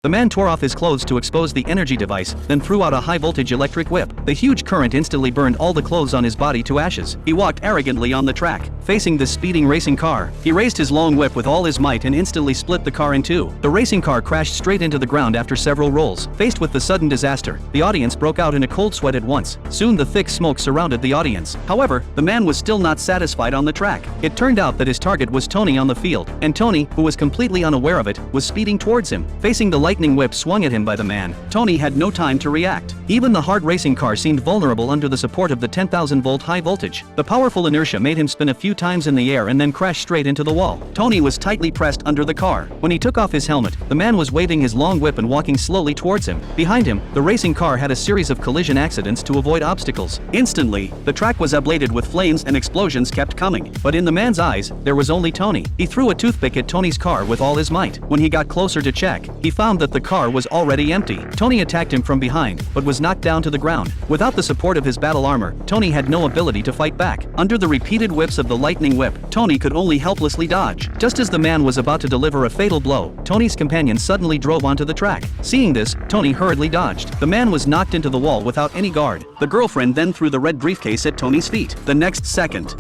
The man tore off his clothes to expose the energy device, then threw out a high-voltage electric whip. The huge current instantly burned all the clothes on his body to ashes. He walked arrogantly on the track, facing the speeding racing car. He raised his long whip with all his might and instantly split the car in two. The racing car crashed straight into the ground after several rolls. Faced with the sudden disaster, the audience broke out in a cold sweat at once. Soon the thick smoke surrounded the audience. However, the man was still not satisfied on the track. It turned out that his target was Tony on the field, and Tony, who was completely unaware of it, was speeding towards him. Facing the lightning whip swung at him by the man, Tony had no time to react. Even the hard racing car seemed vulnerable under the support of the 10,000-volt high voltage. The powerful inertia made him spin a few times in the air and then crash straight into the wall. Tony was tightly pressed under the car. When he took off his helmet, the man was waving his long whip and walking slowly towards him. Behind him, the racing car had a series of collision accidents to avoid obstacles. Instantly, the track was ablated with flames and explosions kept coming. But in the man's eyes, there was only Tony. He threw a toothpick at Tony's car with all his might. When he got closer to check, he found that the car was already empty. Tony attacked him from behind, but was knocked down to the ground. Without the support of his battle armor, Tony had no ability to fight back. Under the repeated whips of the lightning whip, Tony could only helplessly dodge. Just as the man was about to deliver a fatal blow, Tony's companion suddenly drove onto the track. Seeing this, Tony hurriedly dodged. The man was knocked into the wall without any guard. The girlfriend then threw the red briefcase at Tony's feet. The next second,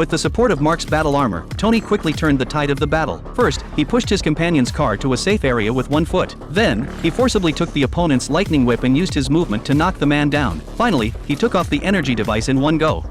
with the support of Mark's battle armor, Tony quickly turned the tide of the battle. First, he pushed his companion's car to a safe area with one foot. Then, he forcibly took the opponent's lightning whip and used his movement to knock the man down. Finally, he took off the energy device in one go.